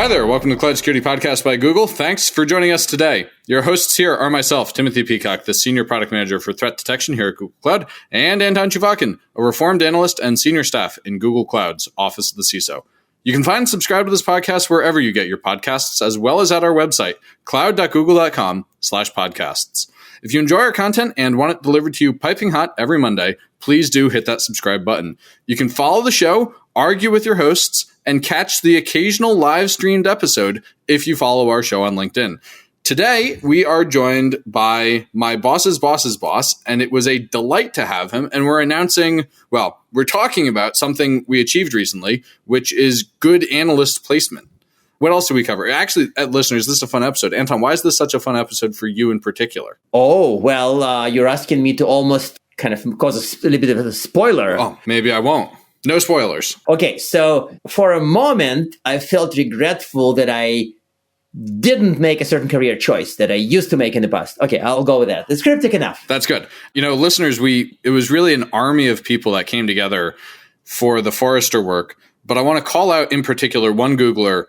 Hi there. Welcome to the Cloud Security Podcast by Google. Thanks for joining us today. Your hosts here are myself, Timothy Peacock, the Senior Product Manager for Threat Detection here at Google Cloud, and Anton Chuvakin, a reformed analyst and senior staff in Google Cloud's Office of the CISO. You can find and subscribe to this podcast wherever you get your podcasts, as well as at our website, cloud.google.com/podcasts. If you enjoy our content and want it delivered to you piping hot every Monday, please do hit that subscribe button. You can follow the show, argue with your hosts, and catch the occasional live streamed episode if you follow our show on LinkedIn. Today, we are joined by my boss's boss's boss, and it was a delight to have him. And we're talking about something we achieved recently, which is good analyst placement. What else do we cover? Actually, listeners, this is a fun episode. Anton, why is this such a fun episode for you in particular? Oh, well, you're asking me to almost kind of cause a little bit of a spoiler. Oh, maybe I won't. No spoilers. Okay, so for a moment, I felt regretful that I didn't make a certain career choice that I used to make in the past. Okay, I'll go with that. It's cryptic enough. That's good. You know, listeners, it was really an army of people that came together for the Forrester work. But I want to call out in particular one Googler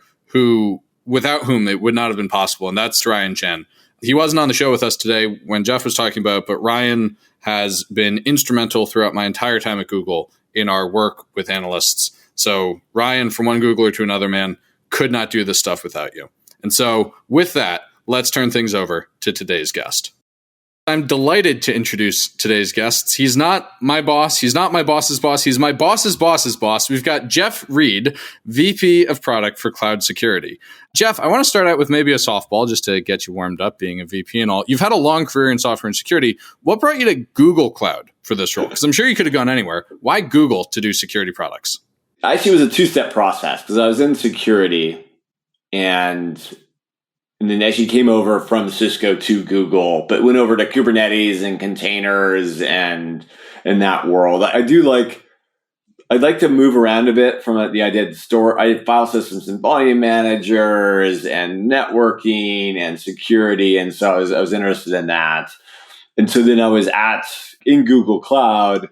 without whom it would not have been possible, and that's Ryan Chen. He wasn't on the show with us today when Jeff was talking about it, but Ryan has been instrumental throughout my entire time at Google in our work with analysts. So Ryan, from one Googler to another, man, could not do this stuff without you. And so with that, let's turn things over to today's guest. I'm delighted to introduce today's guests. He's not my boss. He's not my boss's boss. He's my boss's boss's boss. We've got Jeff Reed, VP of Product for Cloud Security. Jeff, I want to start out with maybe a softball just to get you warmed up being a VP and all. You've had a long career in software and security. What brought you to Google Cloud for this role? Because I'm sure you could have gone anywhere. Why Google to do security products? Actually, it was a two-step process because I was in security and then actually came over from Cisco to Google, but went over to Kubernetes and containers and in that world. I'd like to move around a bit from the idea of I had file systems and volume managers and networking and security. And so I was interested in that. And so then I was in Google Cloud,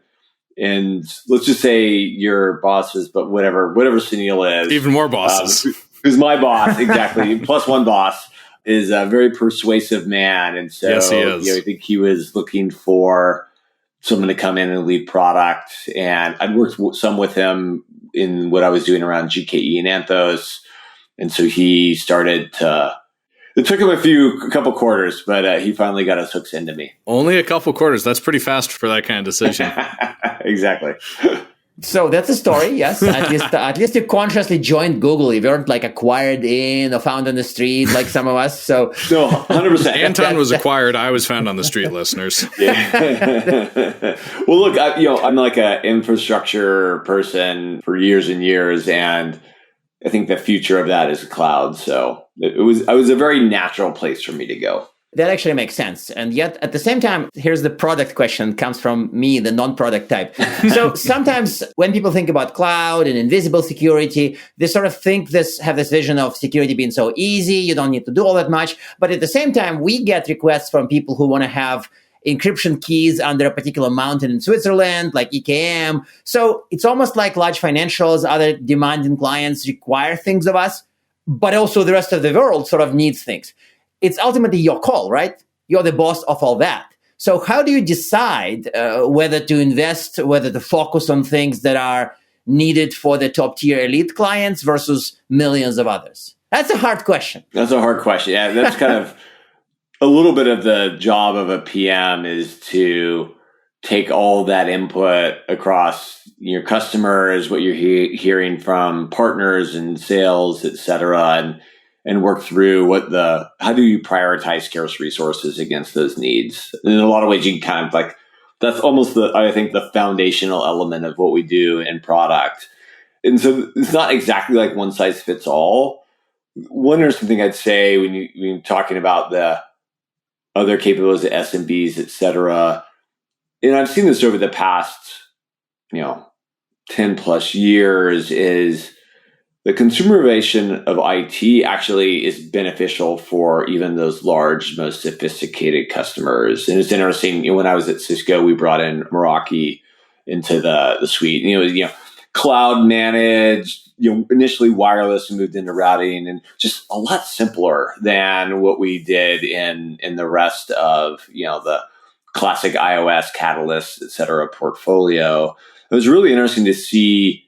and let's just say your bosses, but whatever Sunil is. Even more bosses. Who's my boss, exactly. Plus one boss. Is a very persuasive man. And so yes, he is. I think he was looking for someone to come in and lead product. And I'd worked some with him in what I was doing around GKE and Anthos. And so he started it took him a couple quarters, but he finally got his hooks into me. Only a couple quarters. That's pretty fast for that kind of decision. Exactly. So that's a story, yes. At least you consciously joined Google. You weren't like acquired in or found on the street like some of us. So no, 100%. Anton was acquired. I was found on the street, listeners. Yeah. Well, look, I'm like an infrastructure person for years and years, and I think the future of that is cloud. So it was a very natural place for me to go. That actually makes sense. And yet, at the same time, here's the product question comes from me, the non-product type. So sometimes when people think about cloud and invisible security, they sort of have this vision of security being so easy, you don't need to do all that much. But at the same time, we get requests from people who want to have encryption keys under a particular mountain in Switzerland, like EKM. So it's almost like large financials, other demanding clients require things of us, but also the rest of the world sort of needs things. It's ultimately your call, right? You're the boss of all that. So how do you decide whether to invest, whether to focus on things that are needed for the top tier elite clients versus millions of others? That's a hard question. That's a hard question. Yeah, that's kind of a little bit of the job of a PM is to take all that input across your customers, what you're hearing from partners and sales, et cetera, and work through how do you prioritize scarce resources against those needs? And in a lot of ways, you can kind of that's almost the foundational element of what we do in product. And so it's not exactly like one size fits all. One interesting thing I'd say when you're talking about the other capabilities of SMBs, et cetera, and I've seen this over the past, 10 plus years, is the consumerization of IT actually is beneficial for even those large, most sophisticated customers. And it's interesting, when I was at Cisco, we brought in Meraki into the suite. Cloud managed, initially wireless and moved into routing, and just a lot simpler than what we did in the rest of, the classic iOS, Catalyst, et cetera, portfolio. It was really interesting to see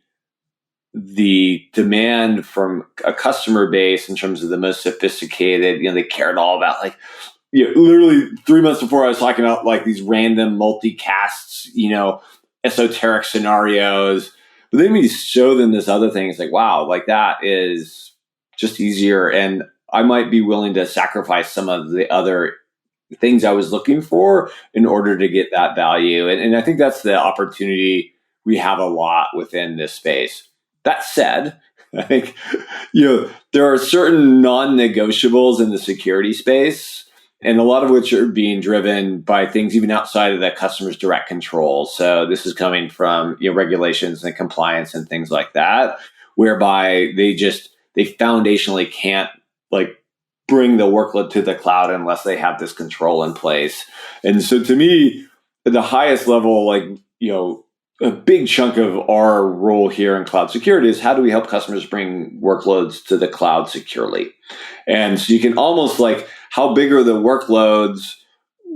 the demand from a customer base in terms of the most sophisticated. They cared all about literally 3 months before I was talking about these random multicasts, esoteric scenarios. But then we show them this other thing. It's wow, that is just easier. And I might be willing to sacrifice some of the other things I was looking for in order to get that value. And I think that's the opportunity we have a lot within this space. That said, I think, there are certain non-negotiables in the security space, and a lot of which are being driven by things even outside of the customer's direct control. So this is coming from regulations and compliance and things like that, whereby they foundationally can't bring the workload to the cloud unless they have this control in place. And so to me, at the highest level, a big chunk of our role here in cloud security is how do we help customers bring workloads to the cloud securely? And so you can almost how big are the workloads?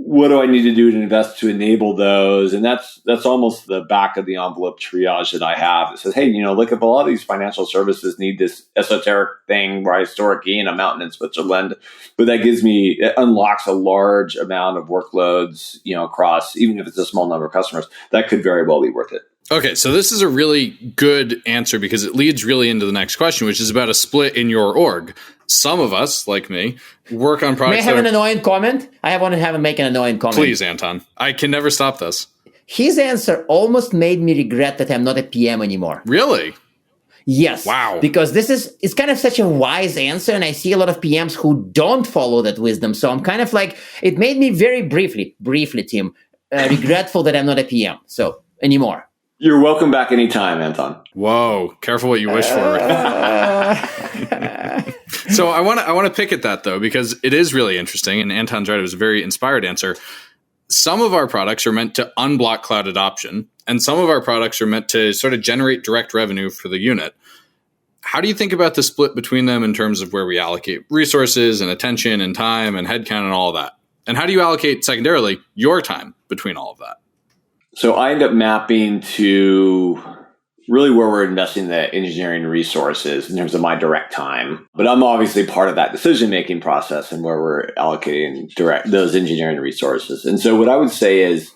What do I need to do to invest to enable those? And that's almost the back of the envelope triage that I have. It says, hey, look, if a lot of these financial services need this esoteric thing where I store a key in a mountain in Switzerland, but it unlocks a large amount of workloads, across, even if it's a small number of customers, that could very well be worth it. Okay, so this is a really good answer because it leads really into the next question, which is about a split in your org. Some of us, like me, work on products. May I have an annoying comment? I want to make an annoying comment. Please, Anton. I can never stop this. His answer almost made me regret that I'm not a PM anymore. Really? Yes. Wow. Because it's kind of such a wise answer, and I see a lot of PMs who don't follow that wisdom. So I'm kind of it made me very briefly, Tim, regretful that I'm not a PM anymore. You're welcome back anytime, Anton. Whoa, careful what you wish for. So I want to pick at that though, because it is really interesting. And Anton's right; it was a very inspired answer. Some of our products are meant to unblock cloud adoption, and some of our products are meant to sort of generate direct revenue for the unit. How do you think about the split between them in terms of where we allocate resources and attention and time and headcount and all of that? And how do you allocate secondarily your time between all of that? So I end up mapping to really where we're investing the engineering resources in terms of my direct time. But I'm obviously part of that decision-making process and where we're allocating those engineering resources. And so what I would say is,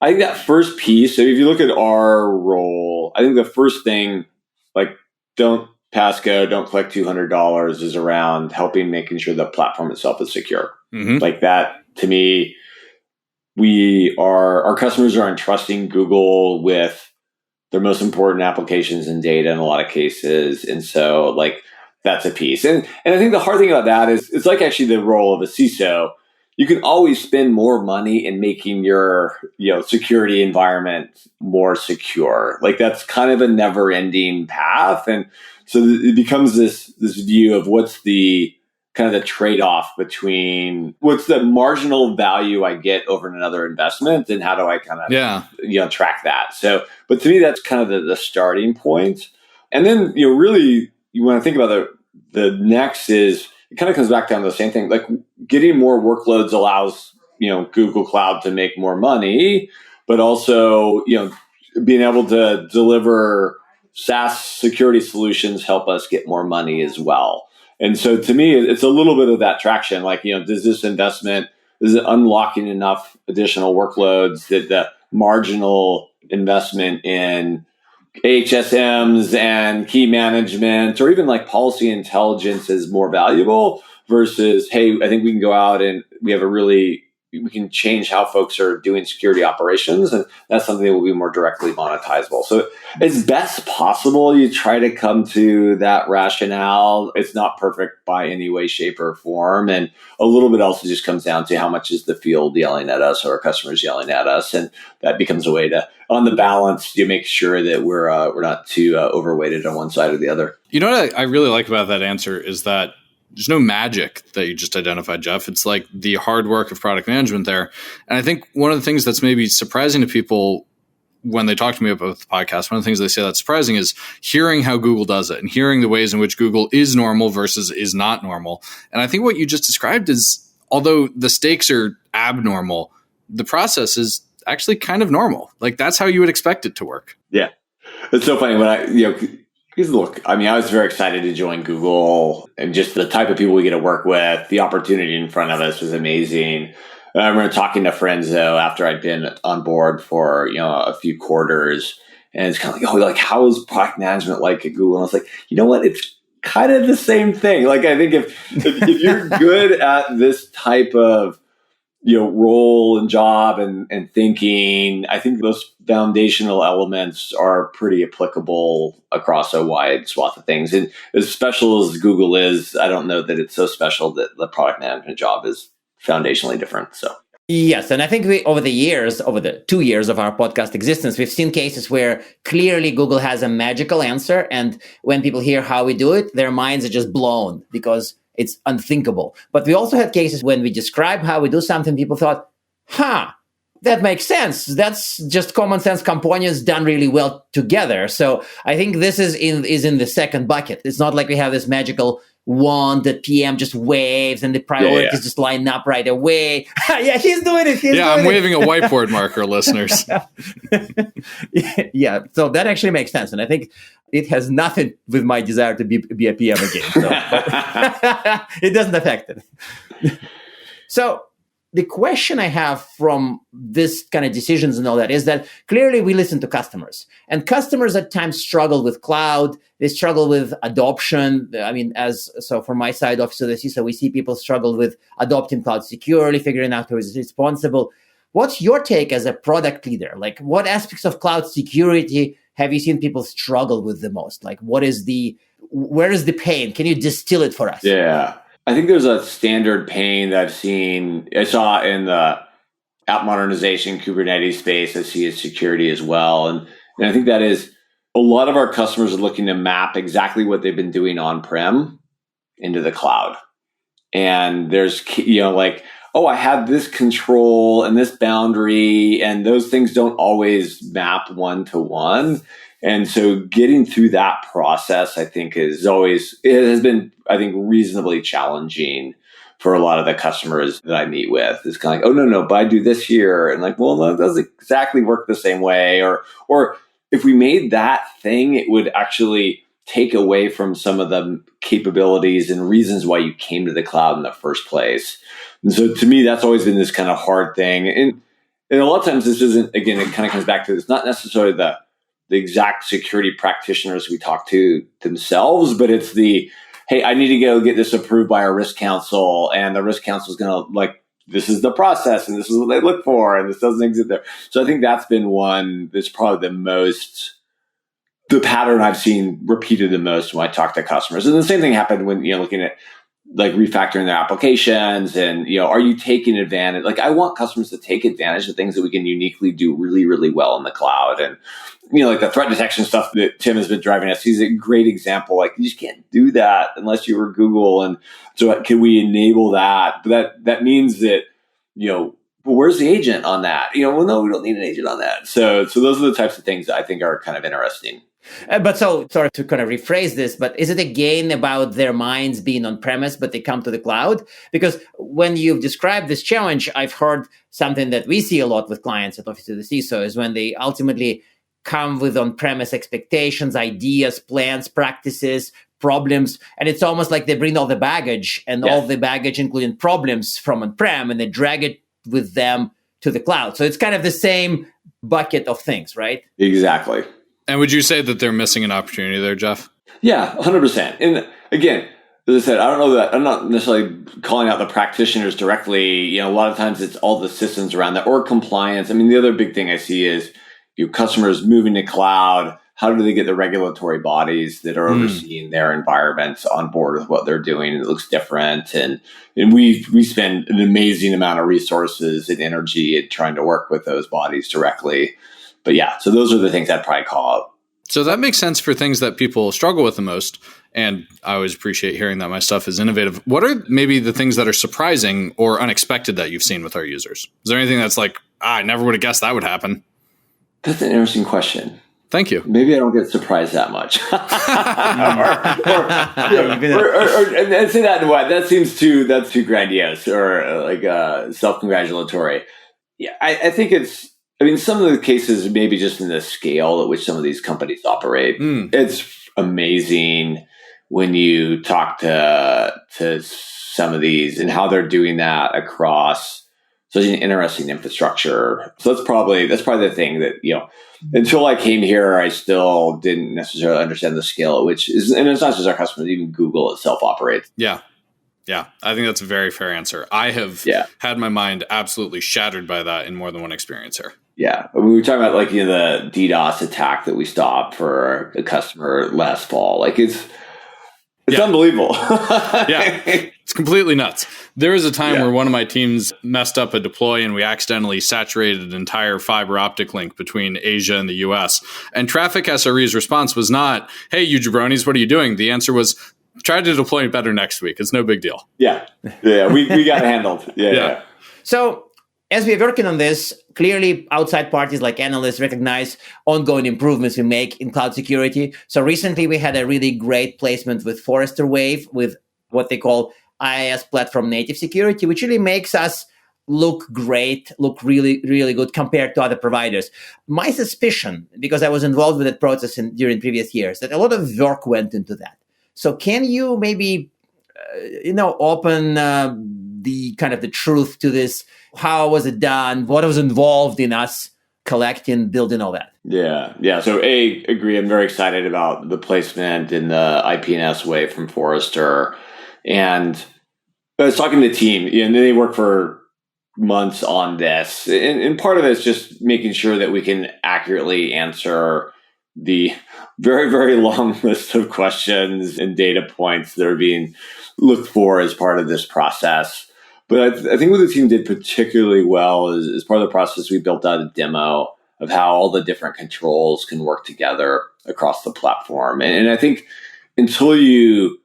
I think that first piece, so if you look at our role, I think the first thing, don't pass go, don't collect $200, is around making sure the platform itself is secure. Mm-hmm. That, to me, our customers are entrusting Google with their most important applications and data in a lot of cases. And so that's a piece. And I think the hard thing about that is it's actually the role of a CISO. You can always spend more money in making your security environment more secure. That's kind of a never ending path. And so it becomes this view of what's the kind of the trade-off between what's the marginal value I get over another investment, and how do I kind of track that. So, but to me, that's kind of the starting point. And then really, you want to think about the next is, it kind of comes back down to the same thing. Getting more workloads allows Google Cloud to make more money, but also being able to deliver SaaS security solutions help us get more money as well. And so to me, it's a little bit of that traction. Does this investment, is it unlocking enough additional workloads that the marginal investment in HSMs and key management, or even policy intelligence, is more valuable versus, hey, I think we can go out and we can change how folks are doing security operations, and that's something that will be more directly monetizable. So as best possible, you try to come to that rationale. It's not perfect by any way, shape, or form. And a little bit also just comes down to how much is the field yelling at us or our customers yelling at us. And that becomes a way to, on the balance, you make sure that we're not too overweighted on one side or the other. You know what I really like about that answer is that there's no magic that you just identified, Jeff. It's the hard work of product management there. And I think one of the things that's maybe surprising to people when they talk to me about the podcast, one of the things they say that's surprising is hearing how Google does it and hearing the ways in which Google is normal versus is not normal. And I think what you just described is, although the stakes are abnormal, the process is actually kind of normal. Like that's how you would expect it to work. Yeah. It's so funny because look, I mean, I was very excited to join Google, and just the type of people we get to work with, the opportunity in front of us was amazing. I remember talking to friends though after I'd been on board for a few quarters, and it's kind of like, oh, like how is product management like at Google? And I was like, you know what, it's kind of the same thing. Like I think if you're good at this type of role and job and thinking, I think those foundational elements are pretty applicable across a wide swath of things. And as special as Google is, I don't know that it's so special that the product management job is foundationally different. So yes, and I think over the 2 years of our podcast existence, we've seen cases where clearly Google has a magical answer, and when people hear how we do it, their minds are just blown because it's unthinkable. But we also had cases when we describe how we do something, people thought, that makes sense. That's just common sense components done really well together. So I think this is in the second bucket. It's not like we have this magical wand that PM just waves and the priorities just line up right away. Yeah, he's doing it. I'm waving a whiteboard marker, listeners. Yeah, so that actually makes sense. And I think it has nothing with my desire to be a PM again. So, it doesn't affect it. So the question I have from this kind of decisions and all that is that clearly we listen to customers, and customers at times struggle with cloud. They struggle with adoption. I mean, so from my side, Office of the CISO, we see people struggle with adopting cloud securely, figuring out who is responsible. What's your take as a product leader? Like, what aspects of cloud security have you seen people struggle with the most? Like, where is the pain? Can you distill it for us? Yeah. I think there's a standard pain that I saw in the app modernization Kubernetes space. I see as security as well. And I think that is a lot of our customers are looking to map exactly what they've been doing on-prem into the cloud. And there's, I have this control and this boundary, and those things don't always map one to one. And so getting through that process, I think, it has been, I think, reasonably challenging for a lot of the customers that I meet with. It's kind of like, oh, no, but I do this here. And like, well, no, it doesn't exactly work the same way. Or if we made that thing, it would actually take away from some of the capabilities and reasons why you came to the cloud in the first place. And so to me, that's always been this kind of hard thing. And a lot of times this isn't, again, it kind of comes back to, it's not necessarily the exact security practitioners we talk to themselves, but it's hey, I need to go get this approved by our risk council, and the risk council is going to this is the process, and this is what they look for, and this doesn't exist there. So I think that's been one that's probably the pattern I've seen repeated the most when I talk to customers. And the same thing happened when, looking at refactoring their applications and, are you taking advantage? I want customers to take advantage of things that we can uniquely do really, really well in the cloud. And, the threat detection stuff that Tim has been driving us, he's a great example. You just can't do that unless you were Google. And so can we enable that? But that means that, well, where's the agent on that? Well, no, we don't need an agent on that. So those are the types of things that I think are kind of interesting. But so, sorry to kind of rephrase this, but is it again about their minds being on premise, but they come to the cloud? Because when you've described this challenge, I've heard something that we see a lot with clients at Office of the CISO is when they ultimately come with on-premise expectations, ideas, plans, practices, problems. And it's almost like they bring all the baggage and all the baggage, including problems from on-prem, and they drag it with them to the cloud. So it's kind of the same bucket of things, right? Exactly. And would you say that they're missing an opportunity there, Jeff? Yeah, 100%. And again, as I said, I don't know that I'm not necessarily calling out the practitioners directly. A lot of times it's all the systems around that or compliance. I mean, the other big thing I see is customers moving to cloud. How do they get the regulatory bodies that are overseeing their environments on board with what they're doing? It looks different. And we spend an amazing amount of resources and energy at trying to work with those bodies directly. But yeah, so those are the things I'd probably call out. So that makes sense for things that people struggle with the most. And I always appreciate hearing that my stuff is innovative. What are maybe the things that are surprising or unexpected that you've seen with our users? Is there anything that's I never would have guessed that would happen? That's an interesting question. Thank you. Maybe I don't get surprised that much. And say that in what? That's too grandiose or like self-congratulatory. Yeah, I think some of the cases maybe just in the scale at which some of these companies operate. It's amazing when you talk to some of these and how they're doing that across such an interesting infrastructure. So that's probably the thing that, until I came here, I still didn't necessarily understand the scale at which is, and it's not just our customers, even Google itself operates. Yeah. Yeah. I think that's a very fair answer. I have had my mind absolutely shattered by that in more than one experience here. Yeah. We were talking about the DDoS attack that we stopped for a customer last fall. It's unbelievable. Yeah. It's completely nuts. There was a time where one of my teams messed up a deploy and we accidentally saturated an entire fiber optic link between Asia and the US. And Traffic SRE's response was not, hey, you jabronis, what are you doing? The answer was, try to deploy it better next week. It's no big deal. Yeah. Yeah. We got it handled. Yeah. So as we're working on this, clearly outside parties like analysts recognize ongoing improvements we make in cloud security. So recently we had a really great placement with Forrester Wave with what they call IaaS platform native security, which really makes us look great, look really, really good compared to other providers. My suspicion, because I was involved with that process during previous years, that a lot of work went into that. So can you maybe, open the kind of the truth to this? How was it done? What was involved in us collecting, building all that? Yeah. So agree. I'm very excited about the placement in the IP&S Wave from Forrester. And I was talking to the team, and they work for months on this. And part of it is just making sure that we can accurately answer the very, very long list of questions and data points that are being looked for as part of this process. But I think what the team did particularly well is as part of the process, we built out a demo of how all the different controls can work together across the platform. And I think until you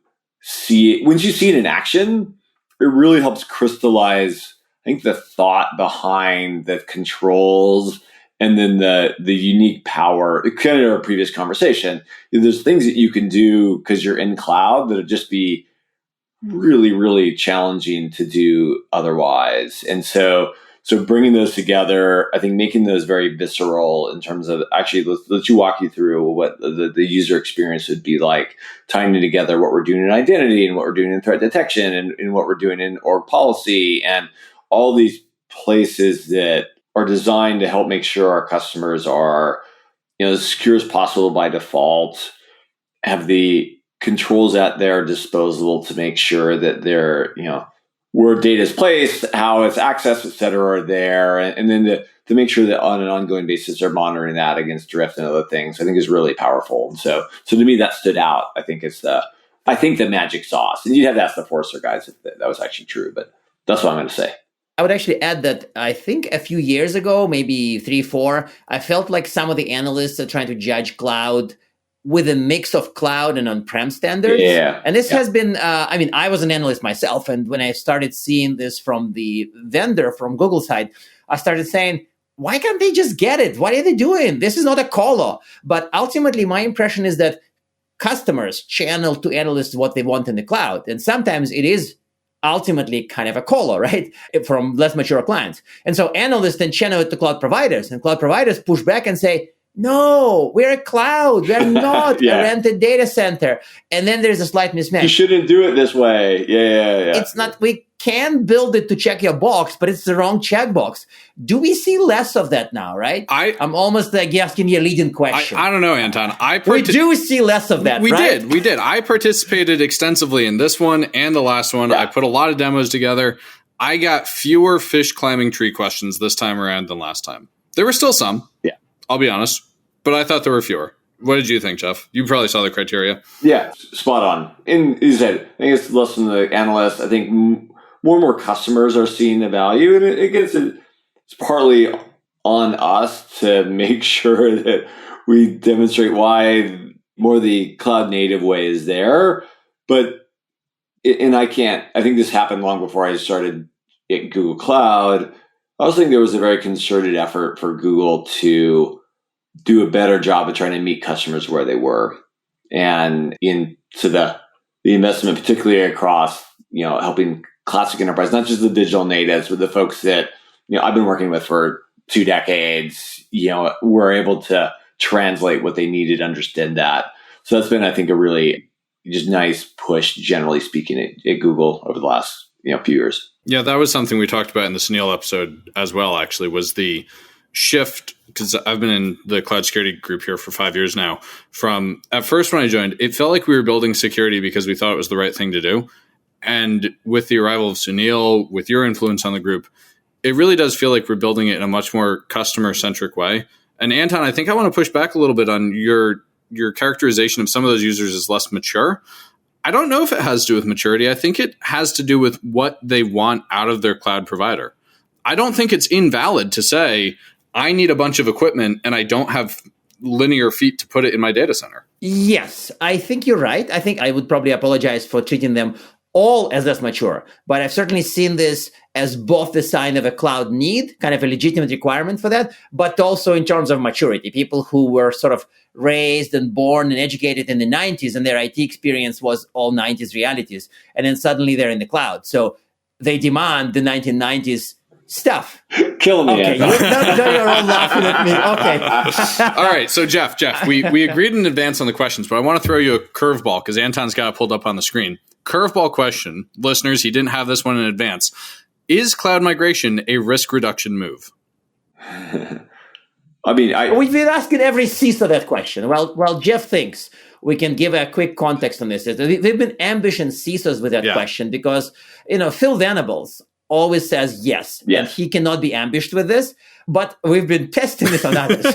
see it, once you see it in action, it really helps crystallize, I think, the thought behind the controls and then the unique power. Kind of our previous conversation, there's things that you can do because you're in cloud that'll just be really, really challenging to do otherwise. And so bringing those together, I think making those very visceral in terms of actually, let's you walk you through what the user experience would be like, tying together what we're doing in identity and what we're doing in threat detection and what we're doing in org policy and all these places that are designed to help make sure our customers are, as secure as possible by default, have the controls at their disposal to make sure that they're, where data is placed, how it's accessed, et cetera, are there. And then to make sure that on an ongoing basis, they're monitoring that against drift and other things, I think is really powerful. And so to me, that stood out. I think it's the magic sauce. And you'd have to ask the Forrester guys if that was actually true, but that's what I'm going to say. I would actually add that I think a few years ago, maybe 3-4, I felt like some of the analysts are trying to judge cloud with a mix of cloud and on-prem standards. Yeah. And this has been, I was an analyst myself. And when I started seeing this from the vendor, from Google side, I started saying, why can't they just get it? What are they doing? This is not a call. But ultimately, my impression is that customers channel to analysts what they want in the cloud. And sometimes it is ultimately kind of a call, right? From less mature clients. And so analysts then channel it to cloud providers. And cloud providers push back and say, no, we're a cloud. We're not a rented data center. And then there's a slight mismatch. You shouldn't do it this way. Yeah. It's not, we can build it to check your box, but it's the wrong checkbox. Do we see less of that now, right? I'm almost asking you a leading question. I don't know, Anton. We do see less of that, We right? did. I participated extensively in this one and the last one. Yeah. I put a lot of demos together. I got fewer fish climbing tree questions this time around than last time. There were still some. Yeah. I'll be honest, but I thought there were fewer. What did you think, Jeff? You probably saw the criteria. Yeah, spot on. And you said, I think it's less than the analyst. I think more and more customers are seeing the value. And it's partly on us to make sure that we demonstrate why more the cloud native way is there. But, I think this happened long before I started at Google Cloud. I also think there was a very concerted effort for Google to do a better job of trying to meet customers where they were. And into the investment, particularly across, helping classic enterprise, not just the digital natives, but the folks that, I've been working with for 2 decades, were able to translate what they needed, understand that. So that's been, I think, a really just nice push, generally speaking, at Google over the last, few years. Yeah, that was something we talked about in the Sunil episode as well, actually, was the shift, because I've been in the cloud security group here for 5 years now. From at first when I joined, it felt like we were building security because we thought it was the right thing to do. And with the arrival of Sunil, with your influence on the group, it really does feel like we're building it in a much more customer-centric way. And Anton, I think I want to push back a little bit on your characterization of some of those users as less mature. I don't know if it has to do with maturity. I think it has to do with what they want out of their cloud provider. I don't think it's invalid to say, I need a bunch of equipment and I don't have linear feet to put it in my data center. Yes, I think you're right. I think I would probably apologize for treating them all as less mature, but I've certainly seen this as both the sign of a cloud need, kind of a legitimate requirement for that, but also in terms of maturity. People who were sort of raised and born and educated in the 90s and their IT experience was all 90s realities. And then suddenly they're in the cloud. So they demand the 1990s stuff. Killing me. Okay, you're all laughing at me. Okay. All right. So Jeff, we agreed in advance on the questions, but I want to throw you a curveball because Anton's got it pulled up on the screen. Curveball question, listeners, he didn't have this one in advance. Is cloud migration a risk reduction move? We've been asking every CISO that question. Well, Jeff thinks we can give a quick context on this. We've been ambushing CISOs with that question because, Phil Venables always says yes, and he cannot be ambushed with this, but we've been testing this on others.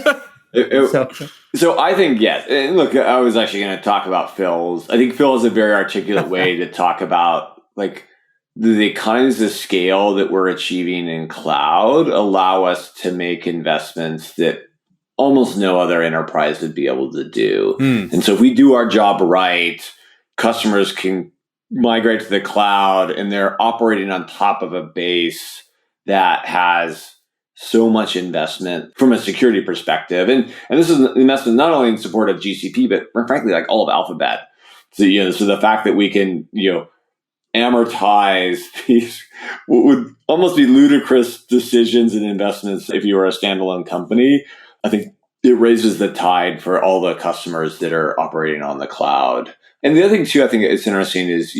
So I think, yes. And look, I was actually going to talk about Phil's. I think Phil is a very articulate way to talk about like the economies of scale that we're achieving in cloud allow us to make investments that almost no other enterprise would be able to do. And so if we do our job right, customers can migrate to the cloud and they're operating on top of a base that has so much investment from a security perspective. And this is an investment not only in support of GCP, but frankly, like all of Alphabet. So, so the fact that we can, amortize these what would almost be ludicrous decisions and investments if you were a standalone company, I think it raises the tide for all the customers that are operating on the cloud. And the other thing too, I think it's interesting is,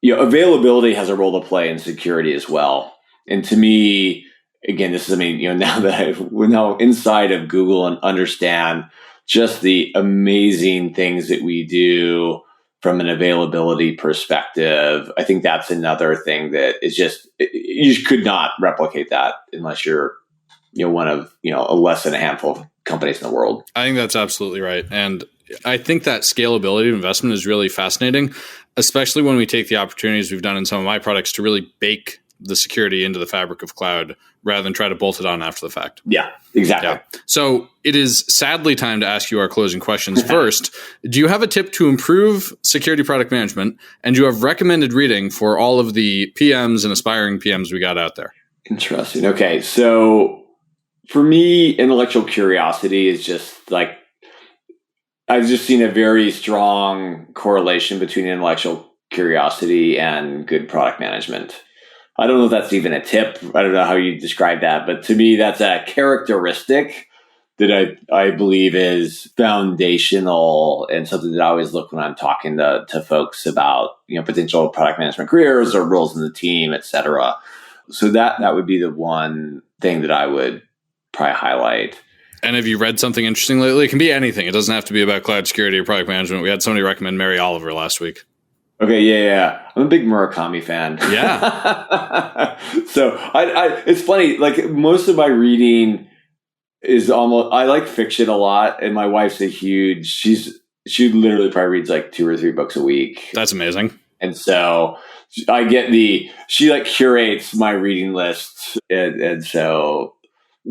availability has a role to play in security as well. And to me, again, this is, now that we're now inside of Google and understand just the amazing things that we do from an availability perspective, I think that's another thing that is just, you could not replicate that unless you're, one of, less than a handful of companies in the world. I think that's absolutely right. And I think that scalability of investment is really fascinating, especially when we take the opportunities we've done in some of my products to really bake the security into the fabric of cloud rather than try to bolt it on after the fact. Yeah, exactly. Yeah. So it is sadly time to ask you our closing questions. First, do you have a tip to improve security product management? And do you have recommended reading for all of the PMs and aspiring PMs we got out there? Interesting. Okay. So for me, intellectual curiosity is just like, I've just seen a very strong correlation between intellectual curiosity and good product management. I don't know if that's even a tip. I don't know how you describe that, but to me, that's a characteristic that I believe is foundational and something that I always look when I'm talking to folks about, potential product management careers or roles in the team, et cetera. So that would be the one thing that I would probably highlight. And have you read something interesting lately? It can be anything. It doesn't have to be about cloud security or product management. We had somebody recommend Mary Oliver last week. Okay, yeah. I'm a big Murakami fan. Yeah. So it's funny, like most of my reading is almost, I like fiction a lot, and my wife's she literally probably reads like 2 or 3 books a week. That's amazing. And so I get she like curates my reading list, and so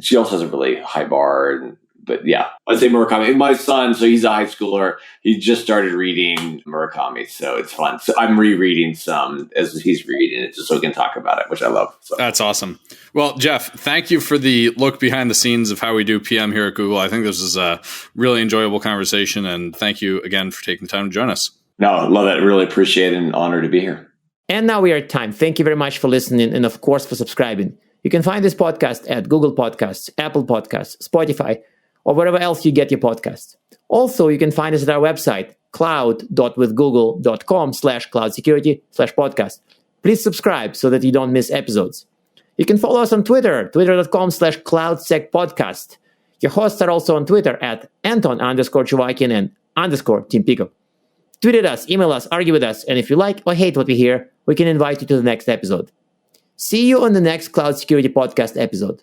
she also has a really high bar and But yeah, I'd say Murakami. My son, so he's a high schooler. He just started reading Murakami, so it's fun. So I'm rereading some as he's reading it, just so we can talk about it, which I love. So. That's awesome. Well, Jeff, thank you for the look behind the scenes of how we do PM here at Google. I think this is a really enjoyable conversation, and thank you again for taking the time to join us. No, love it. Really appreciate it and honor to be here. And now we are at time. Thank you very much for listening and, of course, for subscribing. You can find this podcast at Google Podcasts, Apple Podcasts, Spotify, or wherever else you get your podcasts. Also, you can find us at our website, cloud.withgoogle.com/cloudsecurity/podcast. Please subscribe so that you don't miss episodes. You can follow us on Twitter, twitter.com/cloudsecpodcast. Your hosts are also on Twitter at Anton_Chuvakin and _Team Pico. Tweet at us, email us, argue with us, and if you like or hate what we hear, we can invite you to the next episode. See you on the next Cloud Security Podcast episode.